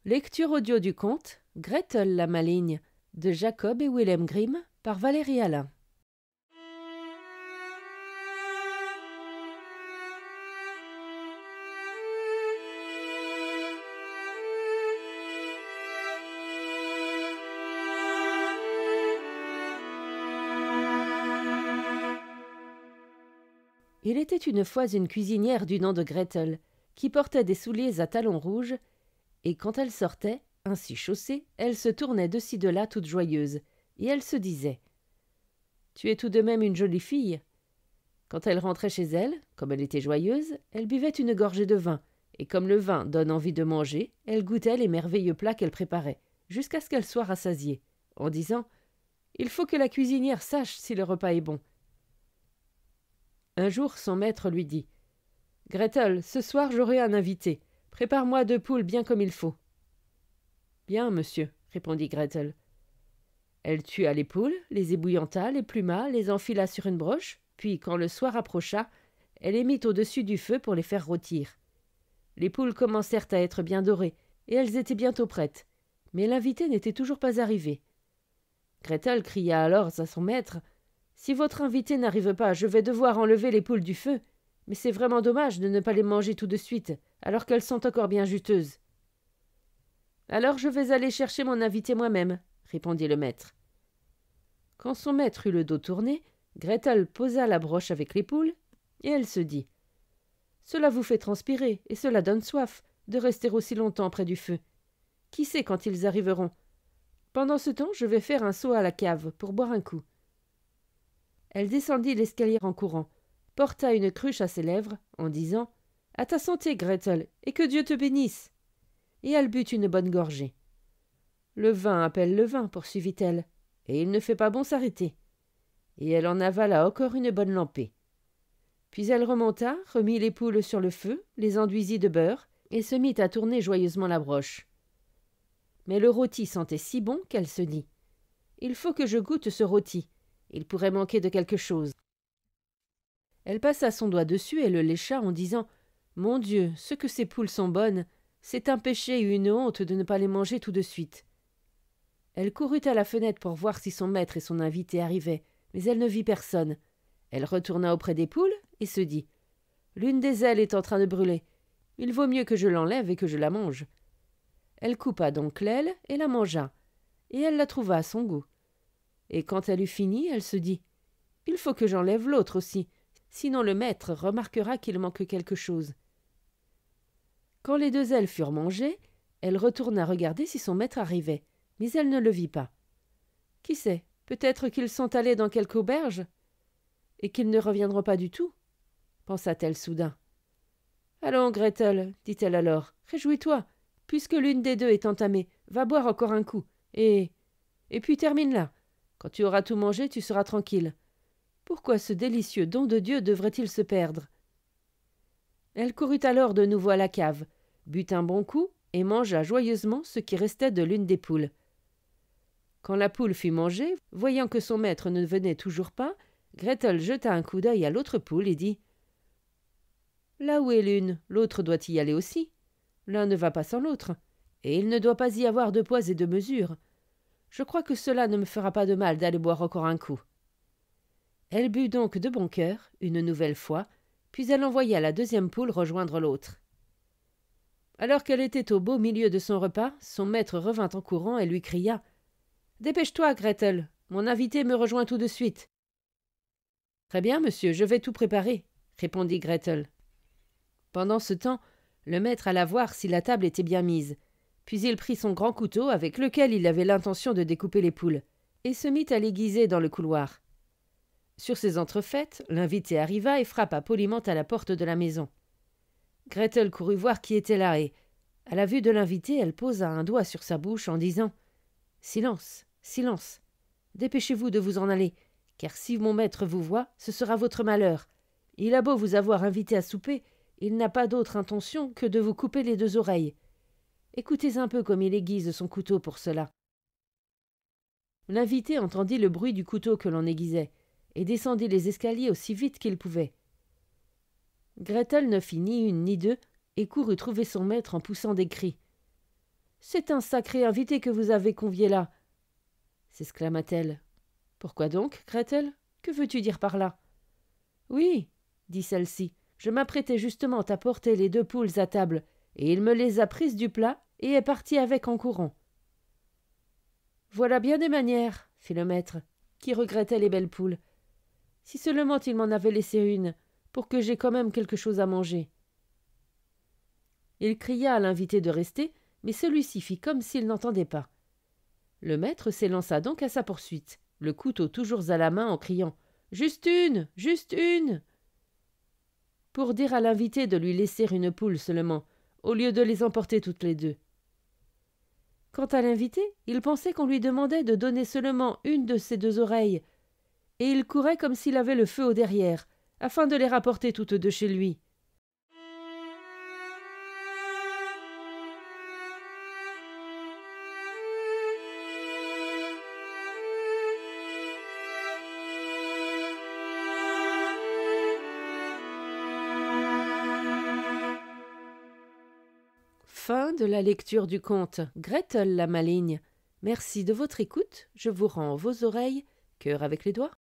Lecture audio du conte Gretel la maligne de Jacob et Wilhelm Grimm par Valérie Alain. Il était une fois une cuisinière du nom de Gretel, qui portait des souliers à talons rouges, et quand elle sortait, ainsi chaussée, elle se tournait de ci de là toute joyeuse, et elle se disait « Tu es tout de même une jolie fille ». Quand elle rentrait chez elle, comme elle était joyeuse, elle buvait une gorgée de vin, et comme le vin donne envie de manger, elle goûtait les merveilleux plats qu'elle préparait, jusqu'à ce qu'elle soit rassasiée, en disant « Il faut que la cuisinière sache si le repas est bon ». Un jour, son maître lui dit « Gretel, ce soir j'aurai un invité. Prépare-moi 2 poules bien comme il faut. »« Bien, monsieur, » répondit Gretel. Elle tua les poules, les ébouillanta, les pluma, les enfila sur une broche, puis, quand le soir approcha, elle les mit au-dessus du feu pour les faire rôtir. Les poules commencèrent à être bien dorées, et elles étaient bientôt prêtes, mais l'invité n'était toujours pas arrivé. Gretel cria alors à son maître « Si votre invité n'arrive pas, je vais devoir enlever les poules du feu, mais c'est vraiment dommage de ne pas les manger tout de suite, alors qu'elles sont encore bien juteuses. »« Alors je vais aller chercher mon invité moi-même, » répondit le maître. Quand son maître eut le dos tourné, Gretel posa la broche avec les poules, et elle se dit « Cela vous fait transpirer, et cela donne soif, de rester aussi longtemps près du feu. Qui sait quand ils arriveront? Pendant ce temps, je vais faire un saut à la cave pour boire un coup. » Elle descendit l'escalier en courant, porta une cruche à ses lèvres, en disant « À ta santé, Gretel, et que Dieu te bénisse !» Et elle but une bonne gorgée. « Le vin appelle le vin, poursuivit-elle, et il ne fait pas bon s'arrêter. » Et elle en avala encore une bonne lampée. Puis elle remonta, remit les poules sur le feu, les enduisit de beurre, et se mit à tourner joyeusement la broche. Mais le rôti sentait si bon qu'elle se dit « Il faut que je goûte ce rôti. Il pourrait manquer de quelque chose. » Elle passa son doigt dessus et le lécha en disant « Mon Dieu, ce que ces poules sont bonnes! C'est un péché et une honte de ne pas les manger tout de suite. » Elle courut à la fenêtre pour voir si son maître et son invité arrivaient, mais elle ne vit personne. Elle retourna auprès des poules et se dit « L'une des ailes est en train de brûler. Il vaut mieux que je l'enlève et que je la mange. » Elle coupa donc l'aile et la mangea, et elle la trouva à son goût. Et quand elle eut fini, elle se dit « Il faut que j'enlève l'autre aussi, sinon le maître remarquera qu'il manque quelque chose. » Quand les 2 ailes furent mangées, elle retourna regarder si son maître arrivait, mais elle ne le vit pas. « Qui sait, peut-être qu'ils sont allés dans quelque auberge et qu'ils ne reviendront pas du tout, » pensa-t-elle soudain. « Allons, Gretel, dit-elle alors, réjouis-toi, puisque l'une des 2 est entamée, va boire encore un coup, et puis termine-la. Quand tu auras tout mangé, tu seras tranquille. Pourquoi ce délicieux don de Dieu devrait-il se perdre ?» Elle courut alors de nouveau à la cave, but un bon coup et mangea joyeusement ce qui restait de l'une des poules. Quand la poule fut mangée, voyant que son maître ne venait toujours pas, Gretel jeta un coup d'œil à l'autre poule et dit « Là où est l'une, l'autre doit y aller aussi. L'un ne va pas sans l'autre, et il ne doit pas y avoir de poids et de mesure. Je crois que cela ne me fera pas de mal d'aller boire encore un coup. » Elle but donc de bon cœur, une nouvelle fois, puis elle envoya la 2e poule rejoindre l'autre. Alors qu'elle était au beau milieu de son repas, son maître revint en courant et lui cria « Dépêche-toi, Gretel, mon invité me rejoint tout de suite. »« Très bien, monsieur, je vais tout préparer, » répondit Gretel. Pendant ce temps, le maître alla voir si la table était bien mise, puis il prit son grand couteau avec lequel il avait l'intention de découper les poules, et se mit à l'aiguiser dans le couloir. Sur ces entrefaites, l'invité arriva et frappa poliment à la porte de la maison. Gretel courut voir qui était là et, à la vue de l'invité, elle posa un doigt sur sa bouche en disant « Silence, silence, dépêchez-vous de vous en aller, car si mon maître vous voit, ce sera votre malheur. Il a beau vous avoir invité à souper, il n'a pas d'autre intention que de vous couper les 2 oreilles. Écoutez un peu comme il aiguise son couteau pour cela. » L'invité entendit le bruit du couteau que l'on aiguisait, et descendit les escaliers aussi vite qu'il pouvait. Gretel ne fit ni une ni deux, et courut trouver son maître en poussant des cris. C'est un sacré invité que vous avez convié là, s'exclama-t-elle. Pourquoi donc, Gretel? Que veux-tu dire par là? Oui, dit celle-ci, je m'apprêtais justement à porter les 2 poules à table, et il me les a prises du plat et est parti avec en courant. Voilà bien des manières, fit le maître, qui regrettait les belles poules. Si seulement il m'en avait laissé une, pour que j'aie quand même quelque chose à manger. Il cria à l'invité de rester, mais celui-ci fit comme s'il n'entendait pas. Le maître s'élança donc à sa poursuite, le couteau toujours à la main, en criant « Juste une! Juste une !» pour dire à l'invité de lui laisser une poule seulement, au lieu de les emporter toutes les 2. Quant à l'invité, il pensait qu'on lui demandait de donner seulement une de ses 2 oreilles, et il courait comme s'il avait le feu au derrière, afin de les rapporter toutes 2 chez lui. Fin de la lecture du conte Gretel la maligne. Merci de votre écoute. Je vous rends vos oreilles, cœur avec les doigts.